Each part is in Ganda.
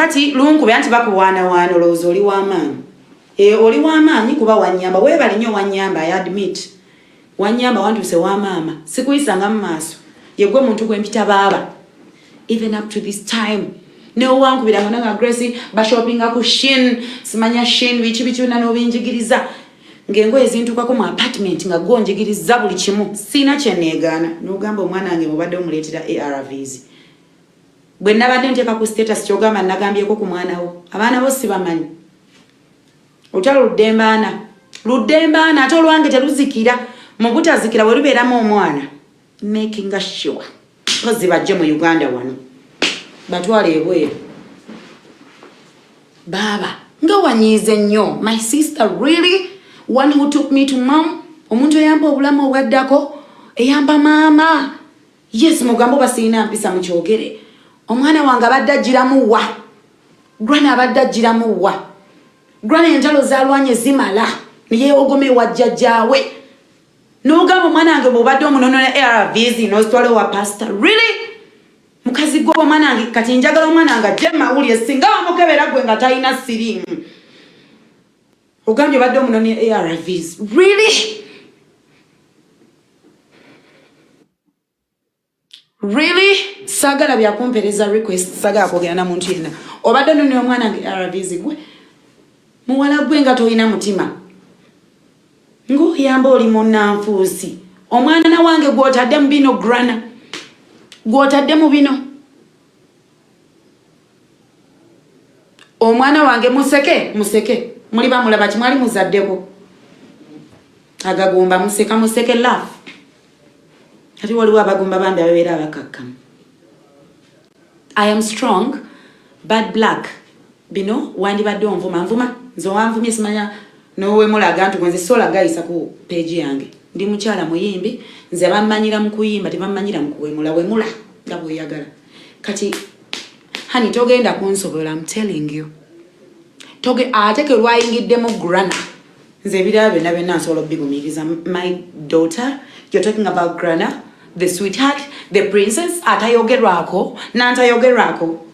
kati lungu byanti bakuwana wano lozo oli w'amaanyi oli w'amaanyi kuba wanyamba webale nnyo wanyamba I admit wanyamba wantuse wa maama sikuyisanga mu maaso yegwe muntu gwempita baaba even up to this time no wankubiranga nanga Grace bashoppinga ku Shein simanya Shein bichi bichuna no binjigiriza ngengo ezintukako mu apartment nga gonjigiriza buli kimu sina kyeneegana n'ogamba omwana wange mubadde omuleetera ARVs bwe nabadde nteeka ku status kyogamba nagambyeko ku mwana wo abaana bo sibamanyi otalo luddembaana ate olwange teluzikira mu butazikira bwe lubeeramu omwana making sure kozi bajje mu Uganda wano batwale ebweru baba nga wanyize nnyo my sister really one who took me to mom omuntu eyamba obulamu obwaddako eyamba maama yes mugambo basiina mpisa mu kyogere omwana wange abadde ajjiramu wa granny abadde ajjiramu wa granny entalo zalwanye zimala niyeewogome wa jjajjaawe n'ogamba omwana wange bw'obadde omunonona ARVs n'ozitwala wa pastor really mukazi gwo omwana wange kati njagala omwana wange ajje mawulire singa wamukebera gwe nga talina siriimu ogambye obadde omunonona ARVs really sagala byakumpereza request sagala kwogera na muntu yenna obadde nonona omwana wange ARVs gwe muwala gwe nga toyina mutima ng'oyamba oli munnanfuusi omwana wange gw'otadde mu bino grana gw'otadde mu bino omwana wange museke muli bamulaba kimwali muzaddeko agagumba museke laugh ati waliwo abagumba bambi ababeera abakakkamu I am strong bad black bino wandibadde onvuma nze wanvumye simanya n'owemulaga nti gwenze sola gayisa ku page yange ndi mukyala muyimbi nze bammanyira mu kuyimba tebammanyira mu kuwemula nga bweyagala kati hani togenda kunsobola I'm telling you ate ke lwayingiddemu grana nze ebirala byonna nsobola obigumiriza my daughter you're talking about grana the sweetheart the princess atayogerwako nantayogerwako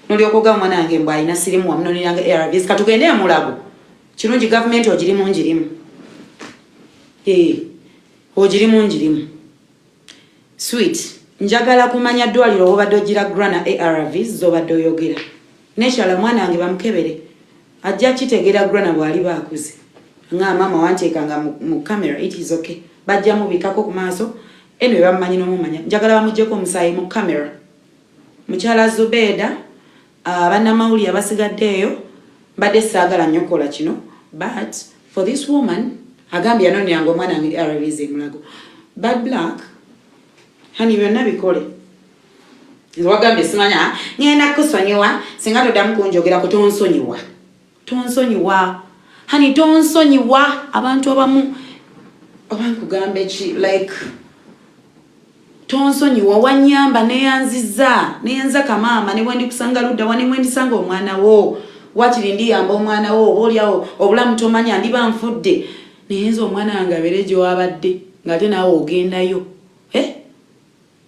nolyokoga omwana wange mbw alina sirimu wamunoniranga ARVs katugende mulago kirungi gavumenti ogirimu ogirimu sweet njagala kumanya ddwaliro obadde ogira grana ARVs zobadde oyogera nekyala mwana wange bamukebere ajja kitegeera grana bwali baakuze nga maama wanteekanga mu camera it is okay bajja mubikako ku maaso eno bamumanyi n'omumanya njagala bamuggyeko omusaayi mu camera mukyala Zubeda bannamawulire abasigaddeeyo mbadde saagala nnyo kola kino but for this woman agambye yanoniranga omwana wange ARVs emulago bad black hani byonna bikole wagambye simanya ngenda kusonyiwa singa toddamu kunjogerako tonsonyiwa hani tonsonyiwa abantu abamu obankugamba eki like tonsonyiwa wanyamba neyanza kamaama ne bwendi kusanga ludda wane bwendi sanga omwana wo wakiri ndiyamba omwana wo olyawo obulamu tomanya ndiba nfudde neyenza omwana wange abeere gyewabadde ng'ate naawe ogendayo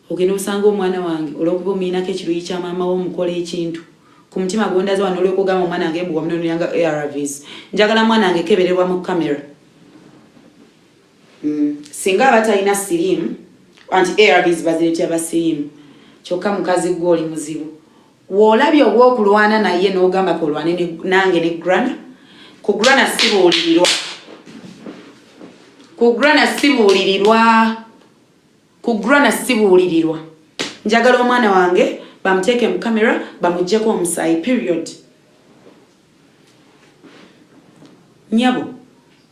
ogenda osanga omwana wange olwokuba omulinako ekiruyi kya maama wo omukola ekintu ku mutima gondaze wano olwokugamba omwana wange mbu wamunoniranga ARVs njagala mwana wange kebererwa mu kamera singa abatalina siriimu anti ARVs baziretya basiriimu kyokka mukazi gwe oli muzibu woolabye obwokulwana naye n'ogamba kolwane nange ne grana ku grana sibuulirirwa njagala omwana wange bamuteeke mu kamera bamuggyeko omusaayi period nyabo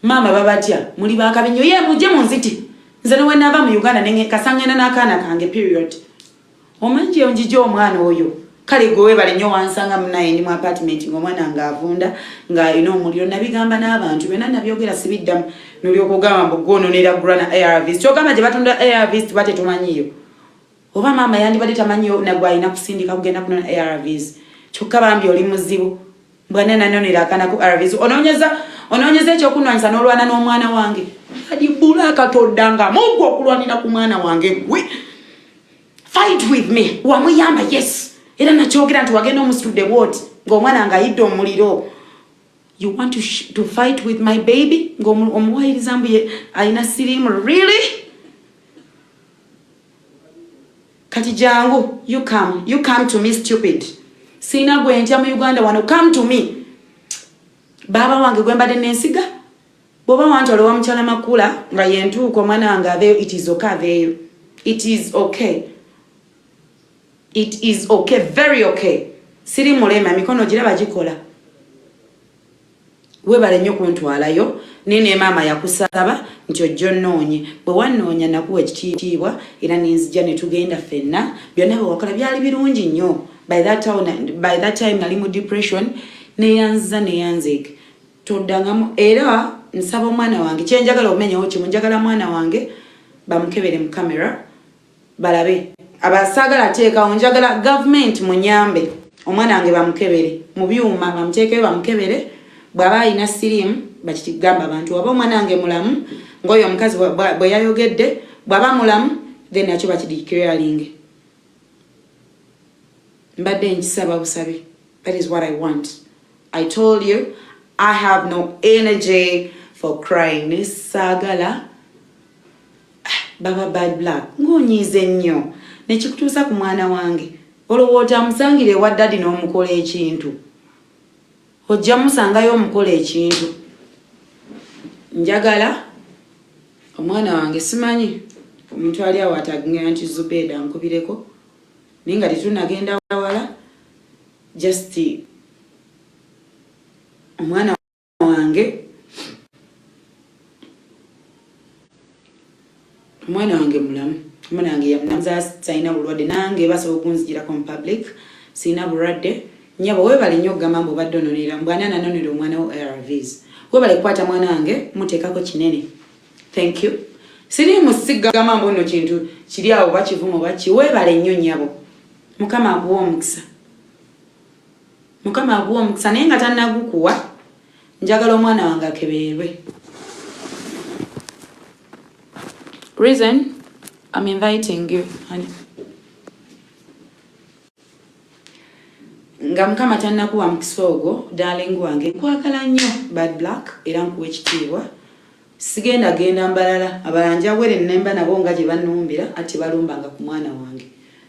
maama babatya muli bakabinyo ye mujje munziti nze newe naava mu Uganda kasangenda n'akaana kange period omanyi onjijja omwana oyo kale gwe webale nnyo wansanga munaye ndi mu apartment ng'omwana ng'avunda ng'alina omuliro nabigamba n'abantu byonna nabyogera sibiddamu n'olyokugamba mbu gwononera grana ARVs kyogamba gye batunda ARVs tiba tetumanyiyo oba maama yandibadde tamanyiyo nagwe alina kusindika kugenda kunona ARVs kyokka bambi oli muzibu mbwana nanonera akaana ku ARVs onoonyeza ekyokunwanyisa n'olwana n'omwana wange adibula akatoddanga mugwe okulwanira ku mwana wange gwe fight with me wamuyamba yes era nakyogera nti wagenda omusitudde bwoti ng'omwana ng'ayidde omuliro. You want to fight with my baby? Ng'omuwayiriza mbu alina siriimu. Really? Kati jangu, you come to me stupid. Sina gwe ntya mu Uganda wano, come to me. Baba wange gwe mbadde nensiga. Boba wantu olewa mukyala makula nga yentuuka omwana wange aveeyo. It is okay aveeyo. It is okay. It is okay, very okay. Siri mulema mikono giraba gikola. Webale nnyo kuntwalayo nene mama yakusaba nti ojjo nnoonye. Bwe wannoonya nakuwa ekitiibwa era nenzija ne tugenda ffenna. Byonna bwe wakola byali birungi nnyo. By that time nali mu depression neyanzeeka. Toddangamu era nsaba omwana wange kyenjagala omenyewo kimu njagala mwana wange bamukebere mu kamera balabe. Abasaagala teekawo njagala government munyambe omwana wange bamukebere mu byuma bamuteekeyo bamukebere. Bw'aba alina siriimu bakigamba abantu waba omwana wange mulamu ng'oyo omukazi bwe yayogedde bw'aba mulamu then nakyo bakidikiralinge. Mbadde nkisaba busabe. That is what I want. I told you I have no energy for crying. Nesagala baba bad black ng'onyiize nnyo nekikutuusa ku mwana wange olowooza musangire wa dadi n'omukola ekintu ojja musangayo omukola ekintu. Njagala omwana wange simanyi omuntu ali awo atagenda nti Zubeda nkubireko naye nga tetunagenda wala just omwana wange mulamu. Omwana wange yamunamuza sayina bulwadde nange basobola okunzigirako mu public sina bulwadde. Nyabo webale nnyo okugamba mbu obadde ononera mbwana nanonera omwana wo ARVs. Webale kukwata mwana wange muteekako kinene. Thank you. Siri musigama mbu nno kintu kiri awo bakivumo baki. Webale nnyo nyabo. Mukama akuwa omukisa. Mukama akuwa omukisa naye nga tannagukuwa njagala omwana wange akebererwe. Reason I'm inviting you, honey. Nga mukama tannakuwa mukisa ogwo darling wange nkwagala nnyo bad black era nkuwa ekitiibwa. Genda mbalala abalanja were nnemba nabo nga gye bannumbira ati balumbanga ku mwana wange.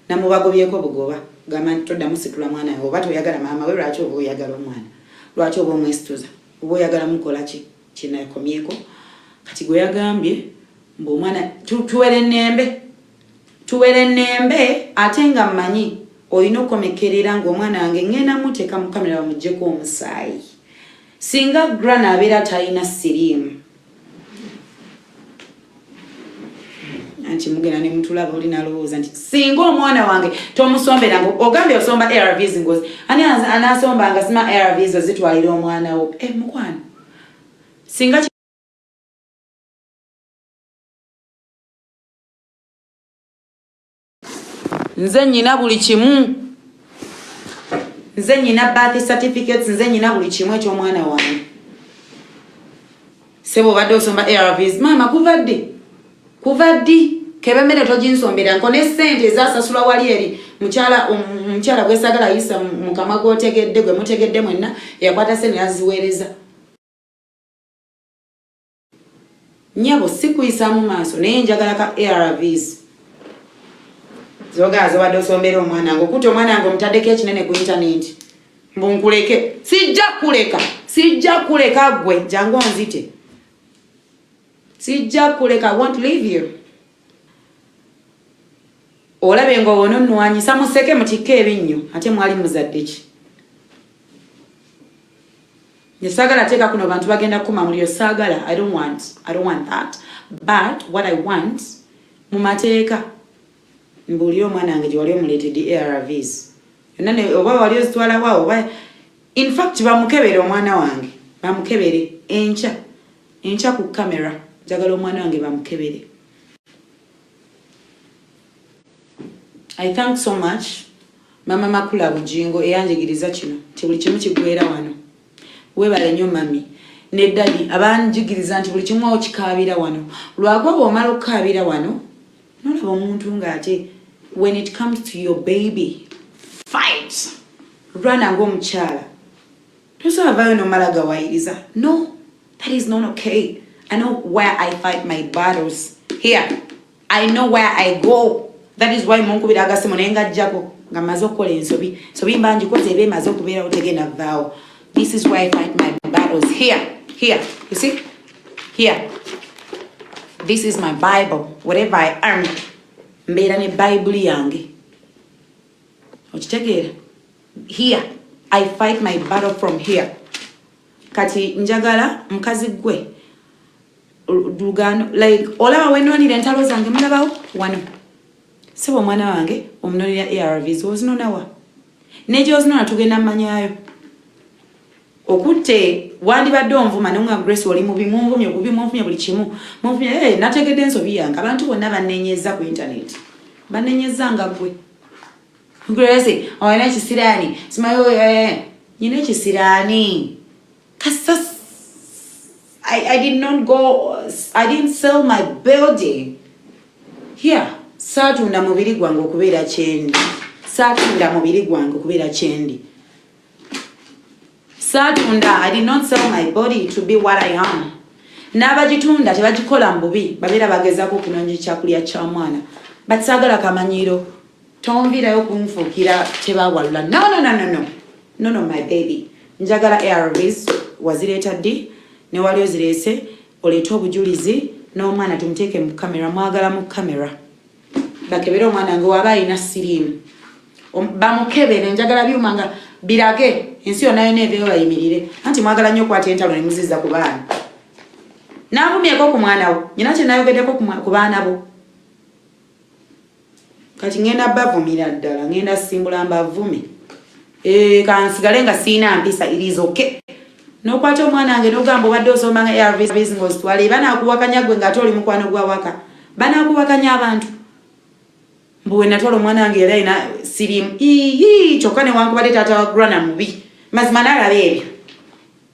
Namubagobyeko bugoba gamba nti toddamu situla mwana we oba toyagala maama we lwaki oba oyagala omwana lwaki oba omwesituza oba oyagala mukola ki kinakomyeko. Kati gwe yagambye mbu omwana tuwere nnembe ate nga mmanyi olina okukomekerera ng'omwana wange ngenda muteeka mu kamera bamuggyeko omusaayi. Singa grana abeera talina siriimu anti mugenda ne mutulaba oli nalowooza nti singa omwana wange tomusomberanga ogambye osomba ARVs ngozi ani anaasombanga sima ARVs ozitwalira omwana wo mukwano singa nze nnyina buli kimu. Nze nnyina birth certificates, nze nnyina buli kimu eky'omwana wange. Sebo badde osomba ARVs mama kuva ddi kebemere toginsombera nko ne ssente ezasasula wali eri mukyala gwesagala ayisa mu kamwa g'otegedde gwe mutegedde mwenna eyakwata ssente yaziweereza. Nyabo sikuyisa mu maaso naye njagala ka ARVs. Zoga wadde osombera omwana wange okuta omwana wange omutaddeko ekinene ku internet mbu nkuleke. Sijja kuleka gwe jangu onzite. Sijja kuleka. I won't leave you. Olabe ngo ononnwanyisa museke mutikke ebinnyo ate mwali muzadde ki. Nesagala teeka kuno bantu bagenda kuma mulio sagala. I don't want that. But what I want mu mateeka mbuli omwana wange gye wali omuleetedde ARVs yonna oba wali ozitwala waawo oba in fact bamukebere omwana wange bamukebere enkya ku kamera njagala omwana wange bamukebere. I thank so much mama Makula Bujingo eyanjigiriza kino ti buli kimu kigwera wano. Webale nnyo mami ne dadi abanjigiriza nti buli kimu okikaabira wano lwakwa bw'omala okukaabira wano nolaba omuntu ng'ate when it comes to your baby fight. rana ng'omukyala tosobola no malaga wayiriza. No, that is not okay. I know where I fight my battles. Here, I know where I go. That is why munkubira agasimu naye ng'ajjako nga mmaze okukola ensobi. Sobi mba ngikoze eba emaze okubeerawo tegenda vaawo. This is where I fight my battles. Here, you see? Here. This is my Bible. Whatever I earn, mbeera ne Bible yange. Okitegeera? Here, I fight my battle from here. Kati njagala mukazi gwe Lugano, like olaba wenwanira entalo zange mulabawo wano. Sebo mwana wange omunonera ARVs ozinonawa. Nejo ozinona tugenda mmanyayo. Okutte wandibadde onvuma nonga Grace oli mubi munvumye buli kimu. Munvumye nategedde ensobi yange. Abantu bonna bannenyeza ku internet. Bannenyeza nga gwe. Grace, oyina ekisiraani. Simayo nyina ekisiraani. Kasas I did not go, I didn't sell my building. Here, satunda mubiri gwange okubeera kyendi. Satunda mubiri gwange okubeera kyendi. Satunda, I did not sell my body to be what I am. N'abagitunda tebagikola mbubi, babeera bagezaako okunoonya ekyakulya kya mwana. But saagala kamanyiro, tonviirayo kunfuukira tebawalula. No, my baby. Njagala ARVs, wazireeta ddi? Ne wali ozirese oleeta obujulizi n'omwana tumuteeke mu kamera, mwagala mu kamera bakebera omwana nga waba alina siriimu bamukebere. Njagala byuma nga birage ensi yonna yonna ebeeyo bayimirire anti mwagala nnyo okwata entalo ne muziza ku baana. N'avumyeko ku mwana wo, nyina kye nayogeddeko ku baana bo. Kati ngenda bavumira ddala, ngenda simbula mbavume. Kansigale nga siina mpisa, it is okay. Nokwata omwana wange n'ogamba obadde osoma nga ARVs ng'ozitwala banaakuwakanya gwe ng'ate oli mukwano gwa waka. Banaakuwakanya abantu. Mbuwe natwala omwana wange yali alina siriimu. Kyokka newankubadde taata wa Grana mubi. Mazima n'alaba ebyo.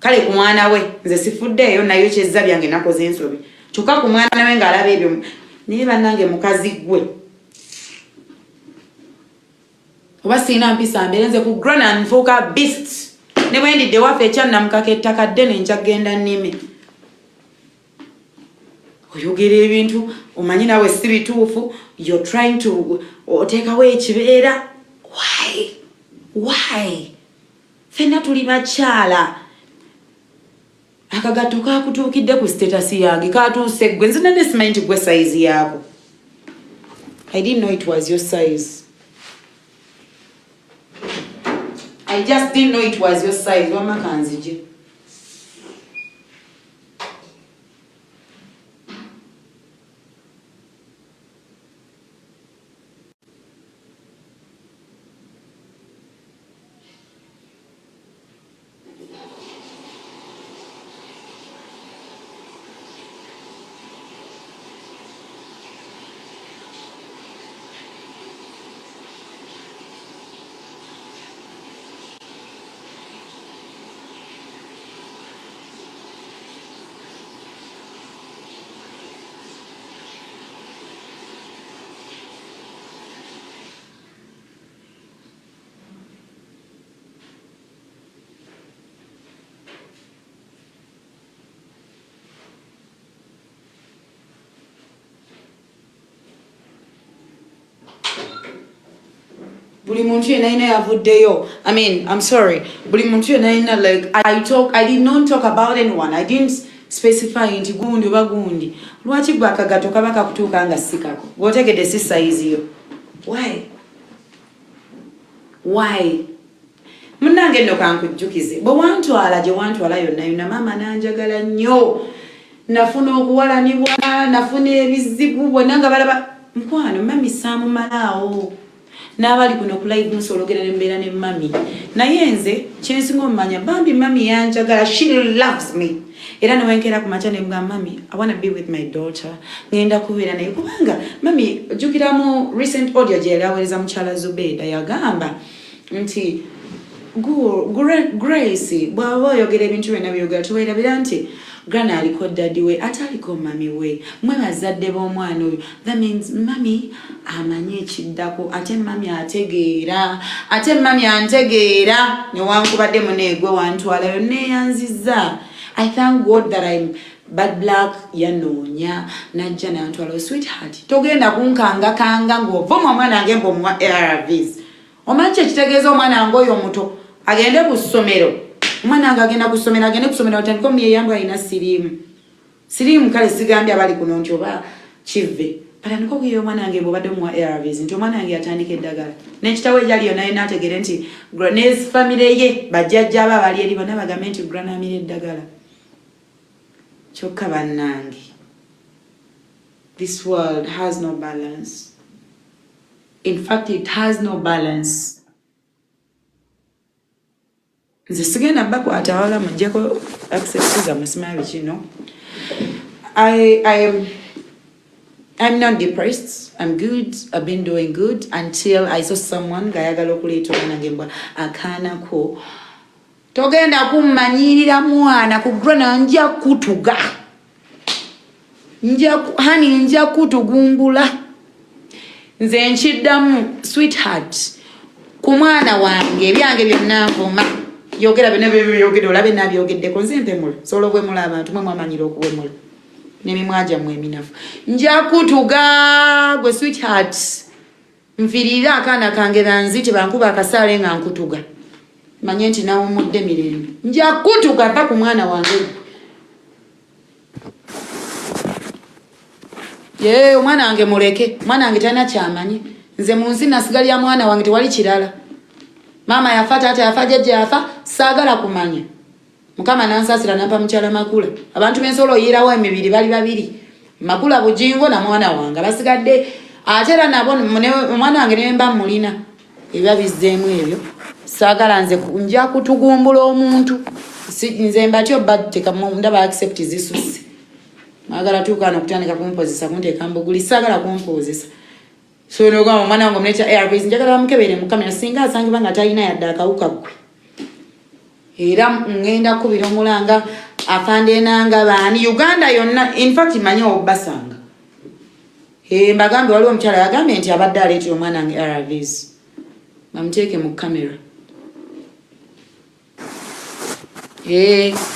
Kale ku mwana we nze sifuddeeyo nayo kyezza byange nakoze ensobi. Kyokka ku mwana we ng'alaba ebyo. Naye bannange mukazi gwe. Oba siina mpisa mbeere nze ku Grana nfuuka beast. Ne bwendidde waffe ekyannamukaka ettaka ddene nkyagenda nnime. Oyogera ebintu omanyi nawe si bituufu. You're trying to oteekawo ekibeera. Why? Ffenna tuli bakyala. Akagatto kakutuukidde ku status yange katuuse gwe nze nane simanyi nti gwe size yaako. I didn't know it was your size. I just didn't know it was your size. Wama kanzije. Buli muntu yenna yavuddeyo. I mean, I'm sorry. Buli muntu yenna, like I did not talk about anyone. I didn't specify nti gundi oba gundi. Lwaki gwa akagato kaba kakutuuka nga sikako? Gwotegedde si size yo. Why? Munnange nno kankujjukize. Bwe wantwala gye wantwala yonna maama nanjagala nnyo. Nafuna okuwalanibwa, nafuna ebizibu bwonna nga balaba mukwano mami saamumalaawo. N'abali kuno ku live nsologera n'embeera ne mami. Naye nze kyensinga omumanya bambi mami yanjagala. She loves me. Era newenkera ku makya ne mugamba mami, I want to be with my daughter. Ngenda kubeera naye kubanga mami jjukira mu recent audio gye yali aweereza mukyala Zubeda yagamba nti Grace bw'aba oyogera ebintu byonna byogera tuweerabira nti Grana aliko daddy we ate aliko mami we mwe bazadde b'omwana oyo. That means mami amanyi ekiddako ate mami ategeera ate mami antegeera newankubadde muneegwe wantwalayo neeyanziza. I thank God that I'm bad black yanoonya najja nantwalayo. Sweetheart togenda kunkangakanga ng'ovuma omwana wange mb'omuwa ARVs. Omanyi ekitegeeza omwana wange oyo omuto agende ku ssomero. Omwana wange agenda ku ssomero agende ku ssomero atandika omuyeyambu alina siriimu kale sigambye abali kuno nti oba kive atandika okuyeya omwana wange bw'obadde omuwa ARVs nti omwana wange yatandika eddagala n'ekitawe egyaliyo naye n'ategere nti ne famire ye bajjajja aba abali eri bonna bagambe nti Grana amira eddagala. Kyokka bannange, this world has no balance. In fact, it has no balance. Nze sigenda bakwata wala mujjeko acceptiza musima bikino. I'm not depressed. I'm good. I've been doing good until I saw someone gayagala okuleeta omwana ngembwa akaanako. Togenda kummanyirira mwana ku Grana nja kutuga. Nja kutugumbula. Nze nkiddamu sweetheart ku mwana wange ebyange byonna nvuma yogera byonna byogedde olabe nabyogeddeko nze mpemula solo bwemula abantu mwe mwamanyira okuwemula n'emimwa gyammwe eminafu nja kutuga gwe sweetheart nfiirira akaana kange banzite bankuba akasaale nga nkutuga manye nti nawumudde mirembe nja kutuga ppa ku mwana wange omwana wange muleke mwana wange talina kyamanyi nze mu nsi nasigalya mwana wange tewali kirala mama yafa taata yafa jjajja yafa saagala kumanya mukama nansasira nampa mukyala Makula abantu b'ensolo oyirawo emibiri bali babiri Makula Bujingo na mwana wange basigadde ate era nabo omwana wange nemba mulina ebya bizzeemu ebyo saagala nze nja kutugumbula omuntu nze mbatyo batteka ndaba accept zisusse magala tukana kutandika kumpozesa kunteeka mbuguli saagala kumpozesa so nogamba omwana wange omuleeta ARVs njagala bamukebere mu kamera singa asangibwa nga talina yadde akawuka gwe era ngenda kubira omulanga afande nanga baani Uganda yonna in fact manyi obasanga mbagambe waliwo omukyala yagambye nti abadde aleetera omwana wange ARVs bamuteeke mu kamera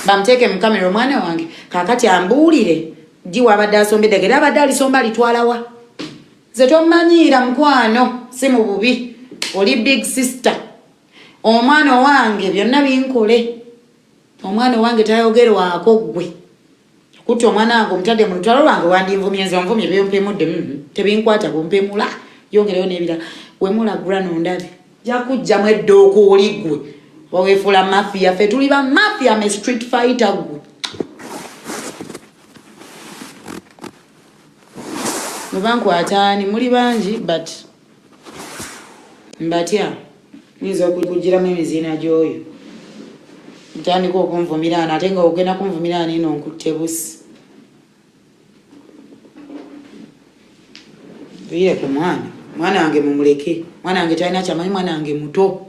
bamuteeke mu kamera omwana wange kakati ambuulire ddi wabadde asomba eddagala era abadde alisomba alitwalawa nze tomanyiira mukwano si mu bubi oli big sister omwana wange byonna binkole omwana wange tayogerwako gwe kuti omwana wange omutadde mu lutalo lwange wandinvumye nze onvumye byompemudde tebinkwata bumpemula yongereyo n'ebirala wemula Grana ondabe jakujjamu eddooka oli gwe waweefula mafia ffe tuli ba mafia me street fighter gwe mubankwataani muli bangi but mbatya nyiza okugiramu emiziina gy'oyo ntandika okunvumiraana ate nga ogenda kunvumiraana ino nkutte busi tuire ku mwana wange mumuleke mwana wange talina kyamanyi mwana wange muto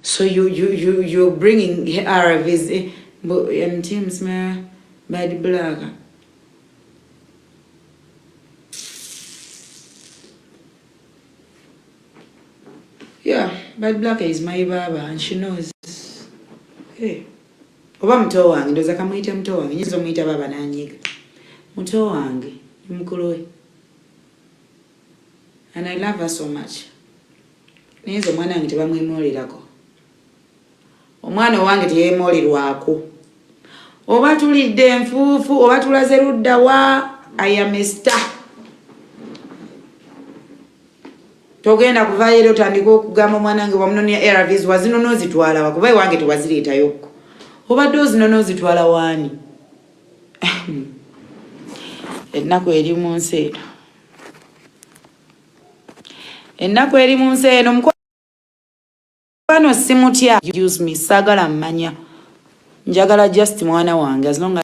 So you're bringing ARVs and teams bad black. Yeah, bad black is my baba and she knows. Hey, oba muto wange ndoza kamuyita muto wange nyizo muyita baba nanyiga muto wange mukulu we and I love her so much. Nizo mwana wange tebamwemolirako omwana wange teyemolirwako oba tulidde enfuufu oba tulaze ludda wa I am a star. Togenda kuvaayo era otandika okugamba omwana wange wamunonya ARVs wazinono ozitwala wakuba wange tewazireetayokko obadde ozinono ozitwala waani ennaku eri mu nsi eno ennaku eri mu nsi eno mukwano simutya use me saagala mmanya njagala just mwana wange as long as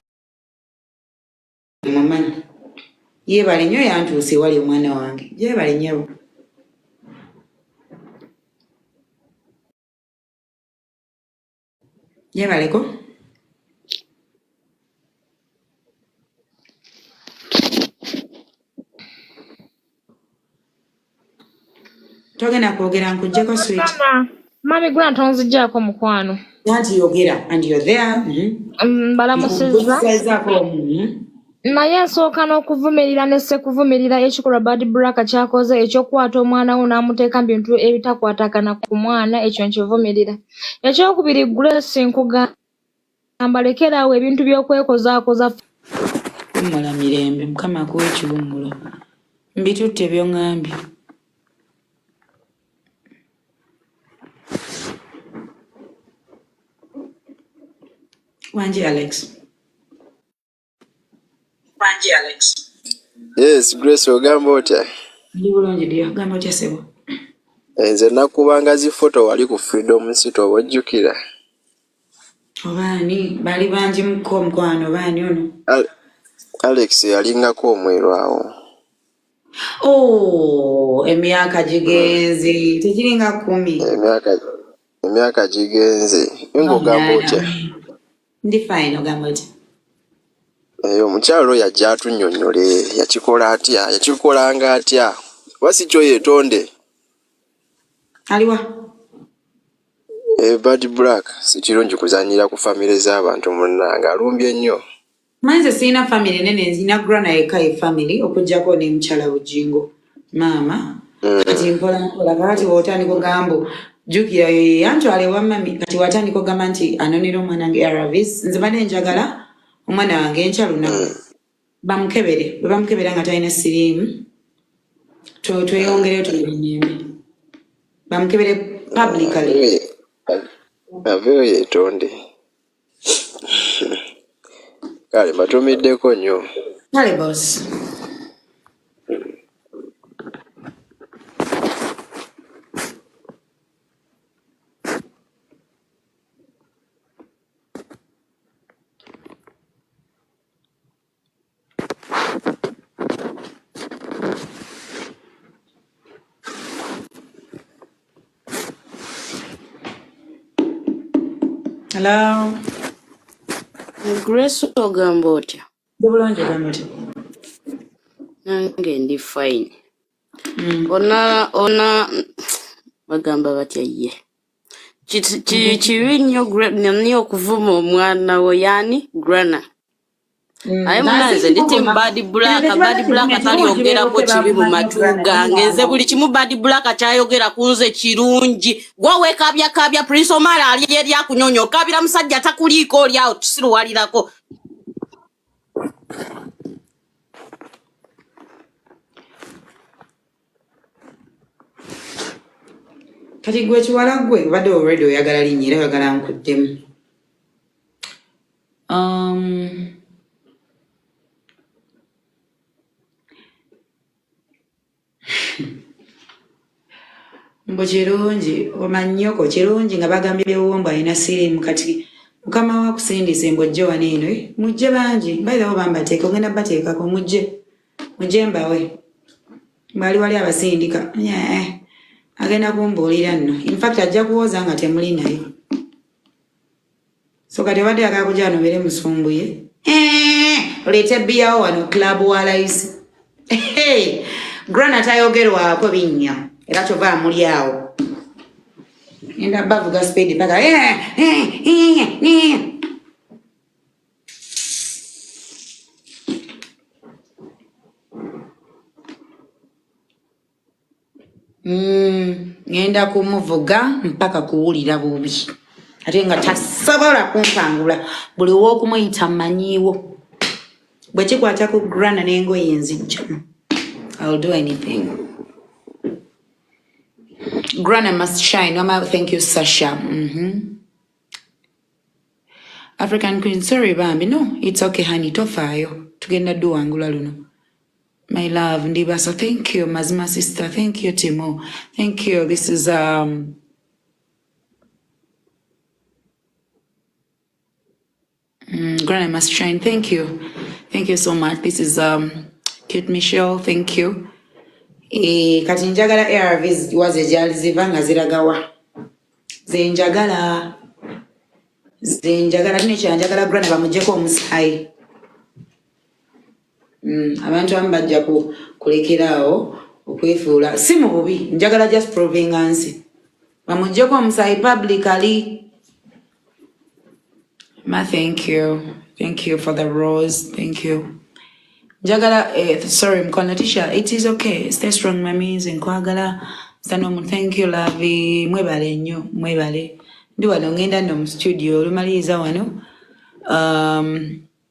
Yeebale nnyo yantuuse wali omwana wange. Yeebale nnyo. Yeebaleko. Togenda kwogera nkuggyeko sweet. Mami Grant onzigyako mukwano. Nanti yogera and you're there. Balamusizza. Naye nsooka n'okuvumirira ne ssekuvumirira ekikolwa Bad Black ky'akoze eky'okukwata omwana wo n'amuteeka mu bintu ebitakwatagana ku mwana, ekyo nkivumirira. Ekyokubiri Grace nkugamba lekeraawo ebintu by'okwekozaakoza. Mmula mirembe Mukama akuwa ekiwummulo. Mbitutte by'oŋŋambye. Wanji Alex. Yes, Grace ogamba otya? Ndi bulungi ddyo, ogamba otya ssebo? Nze nakubanga zi photo wali ku Freedom City oba ojjukira? Obaani bali bangi muko mukwano baani ono? Alex yalingako omweru awo. Oh, emyaka gigenze tegiringa 10. Emyaka gigenze. Ng'ogamba otya? Ndi fine ogamba otya? Omukyalo yajja atunnyonnyole yakikola atya yakikolanga atya oba si kyo yeetonde. Aliwa? Bad Black si kirungi kuzannyira ku famire z'abantu munnange alumbye nnyo. Manze sina family nene nzina Grana yekka ye family okujjako ne mukyala Bujingo maama kati mpola kati wotandika ogambo jjukira yantwala ewa mami kati watandika ogamba nti anonera omwana wange Aravis nze badde njagala omwana wange enkyalu bamukebere bwe bamukebera nga talina siriimu tweyongereyo tulinyembe bamukebere publicly aveeyo yeetonde. Kale mbatumiddeko nnyo. Kale boss. Hello. Grace ogamba otya? Ndi bulungi ogamba otya? Nange ndi fine. Ona bagamba batya ye. Kibi nnyo okuvuma omwana wo yani Grana. Aye munaze nditi Bad Black atalyogerako kibi mu matu gange nze buli kimu Bad Black kyayogera kunze kirungi gwa wekabya Prince Omar ali eri akunyonyo kabira musajja takuliko oli awo tusiruwalirako. Kati gwe kiwala gwe badde already oyagala linnya era oyagala nkuddemu. Mbo kirungi omanyoko kirungi nga bagambye Bewombo alina siriimu kati mukama wa kusindise mbojje wano eno mujje bangi mbairawo bambateeka ogenda bateekako mujje mbawe mbali wali abasindika agenda kumbuulira nno infact ajja kuwoza nga temuli naye so kati obadde agala kujja wano bere musumbuye oleete bbiyawo wano club wa layisi Grana tayogerwako binnya era kyova muli awo enda bavuga speedi paka ngenda kumuvuga mpaka kuwulira bubi ate nga tasobola kunkangula buli w'okumuyita mmanyiiwo bwe kikwata ku Grana n'engoye enzijjamu I'll do anything. Grana must shine. Mama, thank you, Sasha. African Queen, sorry, Bambi. No, it's okay, honey. Tofayo. Tugenda do angula luno. My love, Ndibasa. Thank you, Mazma sister. Thank you, Timo. Thank you. This is Grana must shine. Thank you. Thank you so much. This is Cute Michelle, thank you. Kati njagala ARVs waze jali ziva nga ziragawa. Zenjagala njagala Grana bamujjeko omusayi. Abantu abamu bajja kulekerawo okwefuula si mu bubi, njagala just proving ansi. Bamujjeko omusayi publicly. Thank you for the rose. Thank you. Njagala sorry mkono tisha. It is okay. Stay strong mummies nkwagala. Thank you love. Mwebale nnyo mwebale. Ndi wano ngenda no mu studio olumaliriza wano.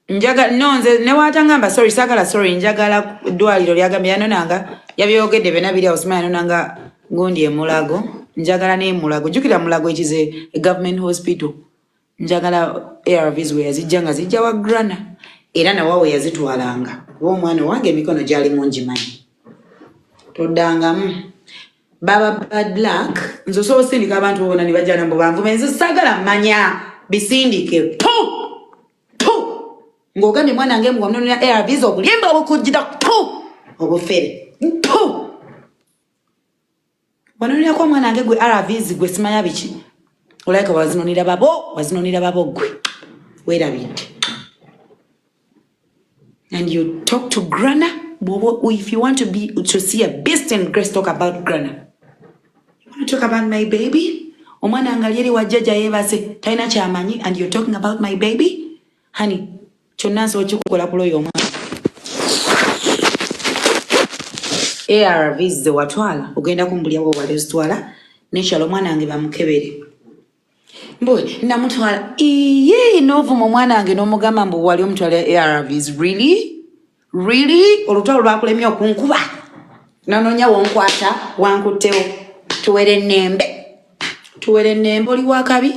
Njagala nonze ne watangamba sorry njagala dwaliro lyagambye yanonanga yabyogedde bena biri Osman yanonanga ngondi emulago njagala ne mulago jukira mulago it is a government hospital njagala ARVs we yazijjanga zijja wa Grana era na wawe yazitwalanga wo mwana wange mikono jali mungi manyi todangamu baba bad luck nzo so sindika abantu bona ni bajana mbo banvu menzo sagala manya bisindike ngogani mwana nge mwamnonera ARVs okulimba okujida obufere wanonera kwa mwana nge gwe ARVs gwe simanya biki olaika wazinonera babo gwe werabidde and you talk to Grana if you want to see a beast in grace talk about Grana. You want to talk about my baby omwana ngalieri wajjaja yebase taina kyamanyi and you're talking about my baby honey kyonna okikola kuloyo omwana ARVs ze watwala ogenda kumbulyawo wale zitwala nekyalo omwana wange bamukebere mboy namutwala iye novuma omwana wange n'omugamba mbu wali omutwala ARVs really olutalo lwakulemya okunkuba nanonya wonkwata wankuttewo tuwere nnembe oli wakabi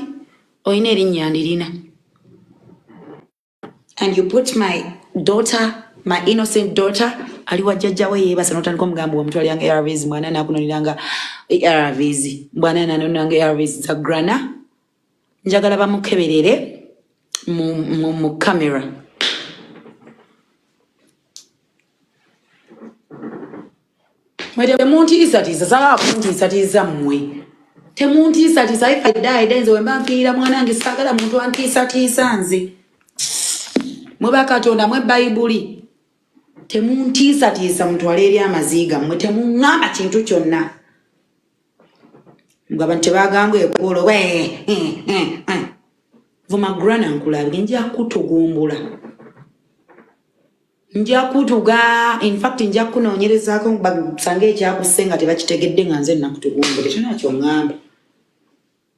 oyina erinnya ndirina. And you put my innocent daughter, aliwa jajja we yebasa notandika omugambo omutwali yanga ARVs mwana nakunoniranga ARVs mwana nanonanga ARVs za Grana njagala bamukeberere mu camera. Mwede temuntiisatiisa sala kuntiisatiisa mmwe temuntiisatiisa if I die nze wemba nfiira mwanange sagala muntu antiisatiisa nze mweba Katonda mwe Bayibuli temuntiisatiisa mutwale eri amaziga mmwe temuŋŋamba kintu kyonna ngaba tebagamba ekolo vuma Grana nkulabye nja kutugumbula nja kutuga in fact nja kunoonyerezaako basange ekyakusenga tebakitegedde nga nze nakutugumbule kyonakyo ŋŋamba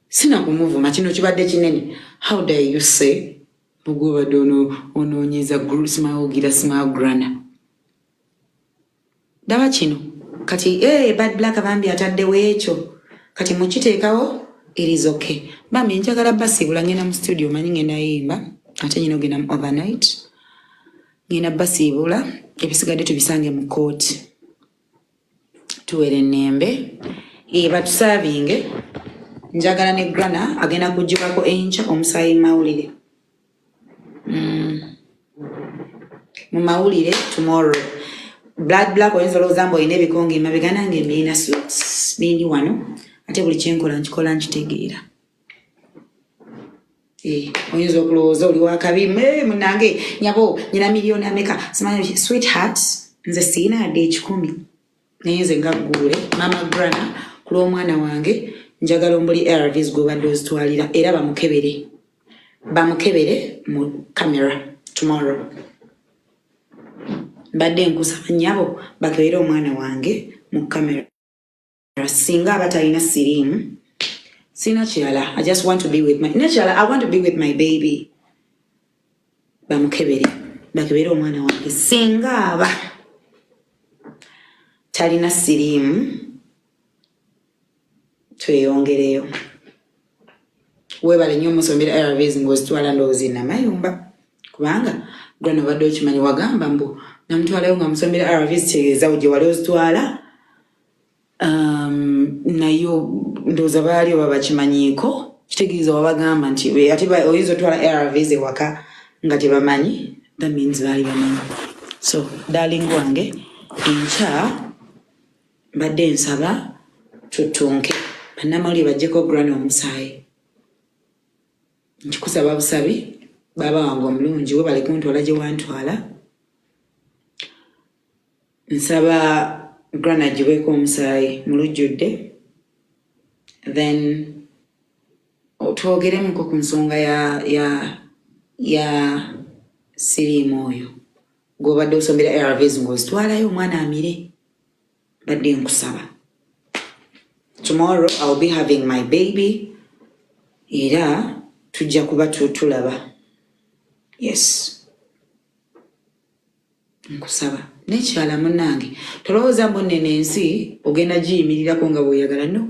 sina kumuvuma kino kibadde kinene. How dare you say mugobadde onoonyeza smile Grana daba kino kati bad black bambi ataddewo ekyo kati mukiteekawo it is okay bambi njagala basiibula ngenda mu studio manyi ngenda yimba ate nyina ogenda mu overnight ngenda basiibula ebisigadde tubisange mu kooti tuwere nnembe batusaabinge njagala ne Grana agenda kugibako enkya omusayi mawulire mu mawulire tomorrow blood black oyinza olowooza oyina ebikonge emabega nange mbirina suits bindi wano ate buli kyenkola nkikola nkitegeera oyinza okulowooza oli wakabi munange nyabo nyina miliyoni ameka simanyi sweetheart nze siina yadde 10 naye nze ngaggule mama Grana ku lw'omwana wange njagala ombuli ARVs gwebadde ozitwalira era bamukebere mu camera tomorrow badde nkusaba nyabo bakebere omwana wange mu camera singa abatalina sirimu sina kirala I just want to be with my baby bakebere omwana wange singa aba talina sirimu tweyongereyo webale nnyo omusombera ARVs ng'ozitwala ndowooza namayumba kubanga Grana obadde okimanyi wagamba mbu namutwalayo nga musombera ARVs kitegeeza gye wali ozitwala nayo ndowooza baali oba bakimanyiiko kitegeeza wabagamba nti ate oyinza otwala ARVs ewaka nga tebamanyi that means baali bamanyi So darling wange enkya mbadde nsaba tutunke bannamawulire bajjeko Granny omusaayi. Nkikusaba busabi baba wange omulungi webale kuntwala gye wantwala. Nsaba Granny agiweeko omusaayi mulujjudde, then otwogeremuko ku nsonga ya siriimu oyo gw'obadde osombera ARVs ng'ozitwalayo omwana amire. Badde nkusaba. Tomorrow I'll be having my baby. Era tujja kuba tulaba. Yes. Nkusaba. Nekyala munnange. Tolowooza mbu nene ensi ogenda giyimirirako nga bw'oyagala. No.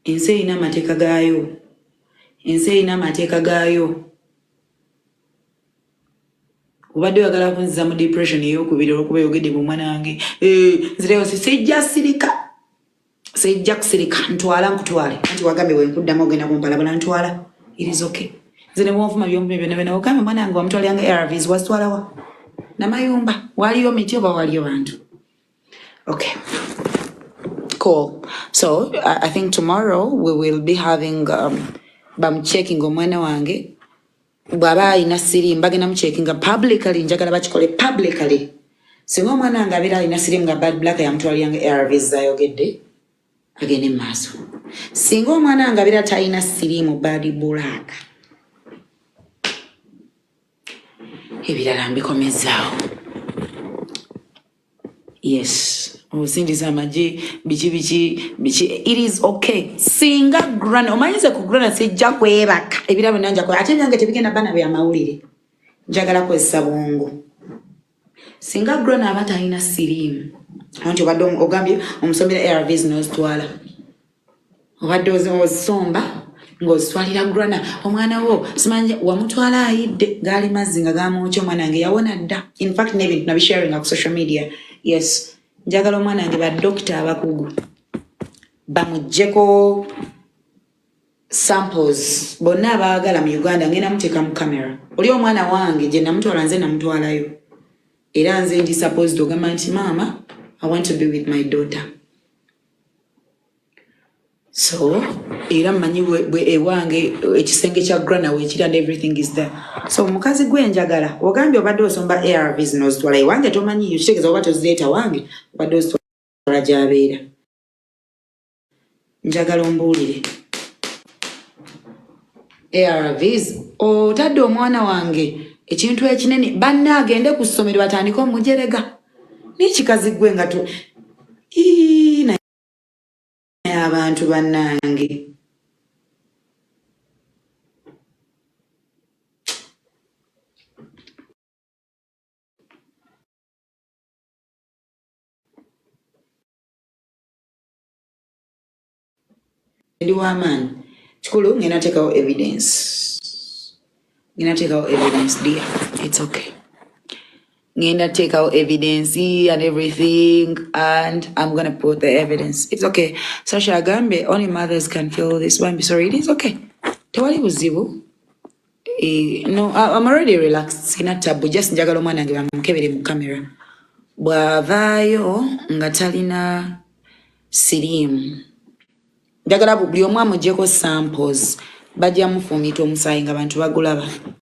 Ensi erina amateeka gaayo. Ensi erina amateeka gaayo. Obadde oyagala kunziza mu depression ey'okubiri olw'okuba oyogedde mu mwana wange. Nzireyo sijja sirika. Sijja kusirika. Ntwala nkutwale. Anti wagambe bwe nkuddamu ogenda kumpalabula ntwala. It is okay. Nze ne bwonfuma byombi byonna ogambe mwana wange wamutwalyanga ARVs wazitwalawa? Namayumba. Waliyo miti oba waliyo bantu? Okay. Cool. So I think tomorrow we will be having checking omwana wange. Bwaba alina siriimu bagenda mucekinga publicly, njagala bakikole publicly. Singa omwana wange abeera alina siriimu nga Bad Black yamutwalyanga ARVs zayogedde agende mu maaso. Singa omwana wange abeera talina siriimu Bad Black ebirala mbikomezaawo. Yes. Osindiza amagi biki it is okay. Singa Granny omanyize ku Granny sijja kwebaka ebirabo nanja kwa ate nyange tebigenda bana bya mawulire. Njagala kwessa bwongo. Singa Granny abata alina siriimu anti obadde ogambye omusombera ARVs n'ozitwala. Obadde ozisomba ng'ozitwalira Granny omwana wo simanyi wamutwala ayidde gaali mazzi nga gaamwokya omwana wange yawona dda. In fact n'ebintu nabisharinga ku social media. Yes. Njagala omwana wange baddokita abakugu bamuggyeko samples bonna abaagala mu Uganda ngenda muteeka mu kamera. Oli omwana wange gye namutwala nze namutwalayo. Era nze ndi supposed ogamba nti mama I want to be with my daughter. So era mmanyi ewange ekisenge kya Granny weekiri and everything is there. So mukazi gwe njagala ogambye obadde osomba ARVs n'ozitwala ewange tomanyiyo kitegeeza oba tozireeta wange obadde ozitwala gy'abeera. Njagala ombuulire ARVs otadde omwana wange ekintu ekinene banna agende ku ssomero batandika omujerega n'ekikazi gwe nga abantu bannange. Ndi w'amaanyi kikulu ngenda teekawo evidence. Ngenda teekawo evidence dear. It's okay. Ngenda teekawo evidence and everything and I'm gonna put the evidence. It's okay. Sasha agambe only mothers can feel this one. Be sorry. It is okay. Tewali buzibu. No, I'm already relaxed. Sina tabu. Just njagala omwana wange bamukebere mu camera. Bw'avaayo nga talina siriimu. Njagala buli omu amuggyeko samples bajja mufuumita omusaayi nga bantu bagulaba.